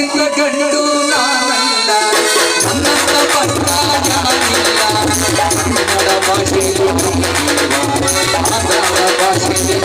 ಅತ್ತಿತ್ತ ಗಂಡು ನಾನಲ್ಲ ನನ್ನಂತ ಪಟ್ಟ ಯಾರಿಲ್ಲ ಕನ್ನಡ ಭಾಷೆಯಲ್ಲಿ ಆಂಧ್ರ ಭಾಷೆಯಲ್ಲಿ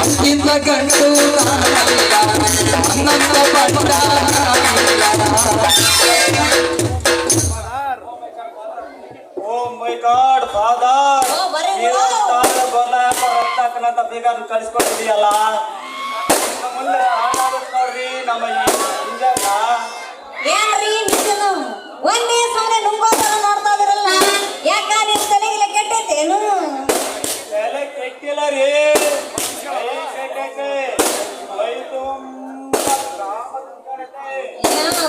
ಅತ್ತಿತ್ತ ಗಂಡು ನಾನಲ್ಲ ನನ್ನಂತ ಪಟ್ಟ ಕಳಿಸ್ಕೊಟ್ಟಿದೀಯಲ್ಲ ಮುಂದೆ ನೋಡ್ರಿ ನಮ್ಮ ಏನ್ರಿ ಒಂದೇ ಸಮನೆ ನುಂಗೋತರ ನೋಡ್ತಾ ಇದ್ರಲ್ಲ ಯಾಕ ನಿಮ್ ತಲೆಗಿಲ್ಲ ಕೆಟ್ಟೈತೇನು ತಲೆ ಕೆಟ್ಟಿಲ್ಲ ರೀ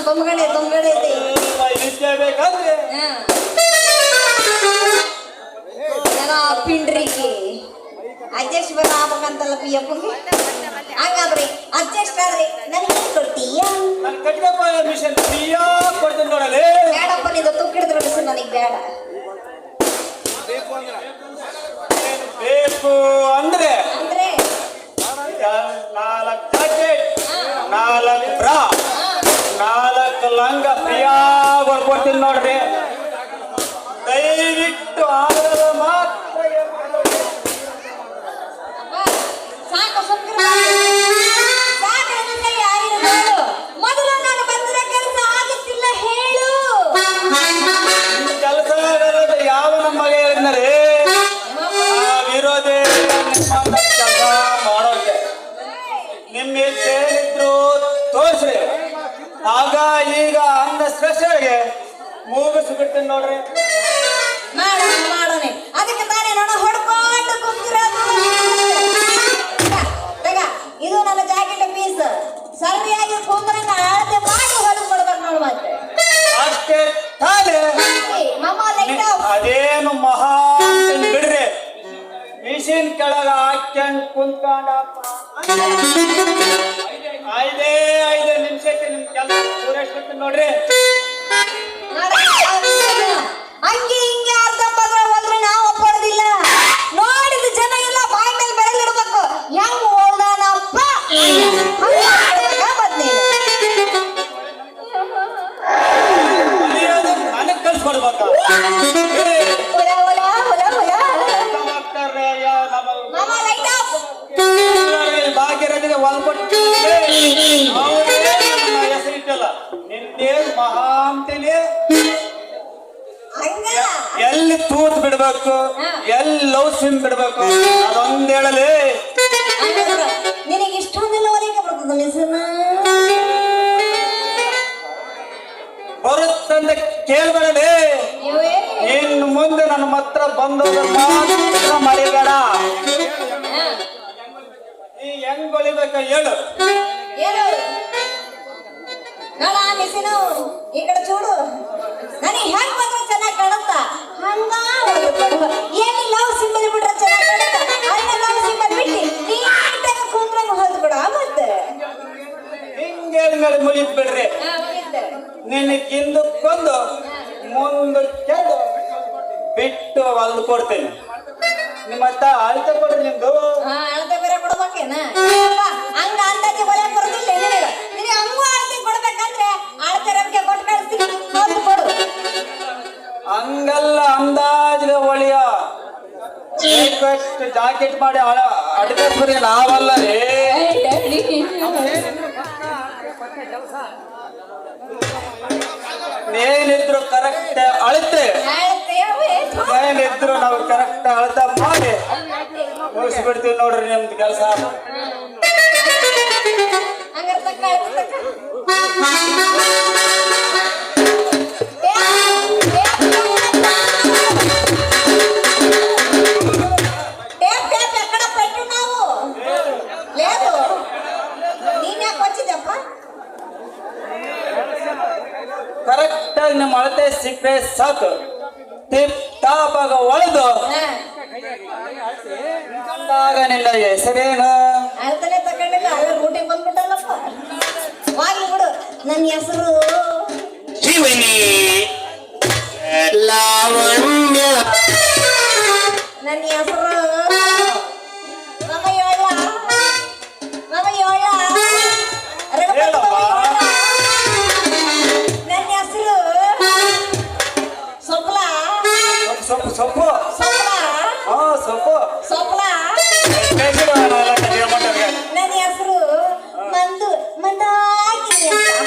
ತುಂಬಗಡೆ ಐತಿ ಬೇಕಂದ್ರೆ ಪಿಂಡ್ರಿಗೆ ಅಧ್ಯಕ್ಷ ಬರ ಆಗ್ಬೇಕಂತಲ್ಲ ಪಿಯಪ್ಪಗೆ ಹಂಗಾದ್ರಿ ಅಧ್ಯಕ್ಷ ಆದ್ರಿ ನನಗೆ ಕೊಡ್ತೀಯ ಮಿಷನ್ ಕೊಡ್ತೀನಿ ನೋಡಲಿ ಬೇಡಪ್ಪ ನಿಂದು ತುಕ್ಕಿಡಿದ್ರೆ ಬಿಡಿಸು ನನಗೆ ಬೇಡ ಬೇಕು ಅಂದ್ರೆ ಅಂದ್ರೆ 4 ಜಾಕೆಟ್ 4 ಬ್ರಾ 4 ಲಂಗ ಫ್ರೀಯಾಗಿ ಕೊಡ್ತೀನಿ ನೋಡ್ರಿ ದಯವಿಟ್ಟು ಆದ್ರೆ ಮಾತ್ರ ಸಾಕು ಮೊದಲು ನಾನು ಬಂದಿರೋ ಕೆಲಸ ಆಗುತ್ತಿಲ್ಲ ಹೇಳು ಕೆಲಸ ಯಾವ ನಮ್ಮ ಹೇಳಿದ್ನರಿ ವಿರೋಧಿ ಕೆಲಸ ಮಾಡೋಕೆ ನಿಮ್ಮ ಹೇಳಿದ್ರು ತೋರಿಸ್ರಿ ಆಗ ಈಗ ಅಂದ ಸ್ಪೆಷಲ್ಗೆ ಮುಗಿಸ್ಬಿಡ್ತೀನಿ ನೋಡ್ರಿ ಮಾಡೋಣ ಅದಕ್ಕೆ ತಾನೇ ನೋಡ ಹೊಡ್ಕೊಂಡು ಕುಂತಿರೋದು ಇದು ನನ್ನ ಜಾಕೆಟ್ ಪೀಸ್ ಸರಿಯಾಗಿ ಕುಂದ್ರಂಗ ಅಳತೆ ಮಾಡಿ ಹೊರಗೆ ಕೊಡ್ಬೇಕು ನೋಡು ಮತ್ತೆ ಅಷ್ಟೇ ತಾನೇ ಅದೇನು ಮಹಾ ಬಿಡ್ರಿ ಮಿಷಿನ್ ಕೆಳಗ ಹಾಕ್ಯಂಡ್ ಕುಂತ್ಕೊಂಡಪ್ಪ 5 ನಿಮಿಷಕ್ಕೆ ನಿಮ್ ಕೆಲಸ ಪೂರೈಸ್ಬಿಡ್ತೀನಿ ನೋಡ್ರಿ ಹಂಗೆ ಹಿಂಗೆ ಅರ್ಧ ಪದ್ರ ಹೋದ್ರೆ ನಾವು ಒಪ್ಪೋದಿಲ್ಲ ನೋಡಿದ ಜನ ಎಲ್ಲ ಬಾಯಿ ಮೇಲೆ ಬೆರಳಿಡ್ಬೇಕು ಹೆಂಗ್ ಓದಾನಪ್ಪ ನನಗ್ ಕಳ್ಸ್ಕೊಡ್ಬೇಕ ಭಾಗ್ಯರಾಜಗೆ ಹೊಲ್ಕೊಟ್ಟು ಹೆಸರಿಟ್ಟಲ್ಲ ನಿಂದೇನ್ ಮಹಾ ಅಂತೇಳಿ ಎಲ್ಲಿ ತೂತ್ ಬಿಡ್ಬೇಕು ಎಲ್ಲಿ ಲವ್ ಸ್ವಿಮ್ ಬಿಡ್ಬೇಕು ಅದೊಂದ್ ಹೇಳಲಿ ನಿನಗೆ ಇಷ್ಟೊಂದೆಲ್ಲ ಹೊಲಿಕೆ ಬರ್ತದ ಮಿಸನ ಬರುತ್ತಂದ ಕೇಳ್ಬೇಡಲಿ ಇನ್ನು ಮುಂದೆ ನನ್ನ ಹತ್ರ ಬಂದೋದ್ರ ಮಾತ್ರ ಮರಿಬೇಡ ನೀ ಹೆಂಗ್ ಹೊಲಿಬೇಕ ಹೇಳು ನೋಡ ಮಿಸಿನು ಈ ಕಡೆ చూడు ನನಗೆ ಹೆಂಗ್ ಬಂದ್ರೆ ಚೆನ್ನಾಗಿ ಕಾಣುತ್ತಾ ಹಂಗ ಏನಿ ಲವ್ ಸಿಂಬಲ್ ಬಿಟ್ರೆ ಚೆನ್ನಾಗಿ ಕಾಣುತ್ತಾ ಅಲ್ಲ ಲವ್ ಸಿಂಬಲ್ ಬಿಟ್ಟು ನೀಟಾಗಿ ಕುಂದ್ರಂಗ ಹೊಲ್ದು ಬಿಡ ಮತ್ತೆ ಹಿಂಗೆ ಮುಗಿದ್ ಬಿಡ್ರಿ ನಿನಗಿಂದ ಕೊಂದು ಮುಂದಕ್ಕೆಂದು ಬಿಟ್ಟು ಹೊಲ್ದು ಕೊಡ್ತೇನೆ ನಿಮ್ಮ ಹತ್ತ ಅಳತೆ ಕೊಡ್ರಿ ನಿಮ್ದು ಅಳತೆ ಬೇರೆ ಕೊಡ್ಬೇಕೇನ ಹಂಗ ಅಂದಾಜು ಹೊಲಿಯಕ್ ಬರೋದಿಲ್ಲ ನಿನಗೆ ಹಂಗೂ ಅಳತೆ ಕೊಡ್ಬೇಕಂದ್ರೆ ಅಳತೆ ರೊಕ್ಕ ಕೊಟ್ಟು ಕಳಿಸ್ತೀನಿ ಹೊಲ್ದು ಕೊಡು ಹಂಗಲ್ಲ ಅಂದಾಜಿಗೆ ಹೊಳಿಯ ಜಾಕೆಟ್ ಮಾಡಿ ಅಡ್ಕಸ್ಬರಿ ನಾವಲ್ಲ ರೀ ಏನಿದ್ರು ಕರೆಕ್ಟ್ ಅಳತೆ ಏನಿದ್ರು ನಾವು ಕರೆಕ್ಟ್ ಅಳತ ಮಾಡಿ ಮುಗಿಸ್ಬಿಡ್ತೀವಿ ನೋಡ್ರಿ ನಿಮ್ದು ಕೆಲಸ ಕರೆಕ್ಟ್ ಆಗಿ ನಿಮ್ಮ ಅಳತೆ ಸಿಕ್ಕರೆ ಸಾಕು ಟಿಪ್ ಟಾಪ್ ಆಗ ಒಳದು ಅಂದಾಗ ನಿನ್ನ ಹೆಸರೇನು ಅಳತನೆ ತಗೊಂಡಿಲ್ಲ ಅಲ್ಲ ರೂಟಿಗೆ ಬಂದ್ಬಿಟ್ಟಲ್ಲಪ್ಪ ವಾಗ್ಲಿ ಬಿಡು ನನ್ನ ಹೆಸರು ಶಿವನಿ ಲಾವಣ್ಯ ನನ್ನ ಹೆಸರು ಸೊಪ್ಪು ಸೊಪ್ಲ ಹಾ ಸೊಪ್ಪು ಸೊಪ್ಲ ಬೇಸಿಗೆ ನಾವೆಲ್ಲ ಕಲಿಯೋ ಮಟ್ಟಿಗೆ. ನನ್ನ ಹೆಸರು ಮಂದಾಕಿನಿ ಅಂತ.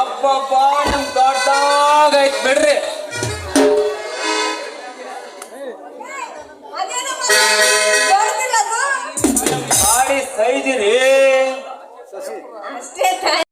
ಅಬ್ಬಬ್ಬ ನಿಮ್ ದೊಡ್ಡದಾಗೈತ್ ಬಿಡ್ರಿ. ಅದೇನಮ್ಮ ದೊಡ್ಡದಿಲ್ಲ ಅದು? ಗಾಡಿ ಸೈಜಿರಿ ಅಷ್ಟೇ ತಾಯಿ.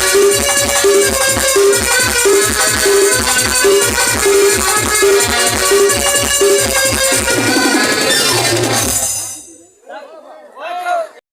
Thank you.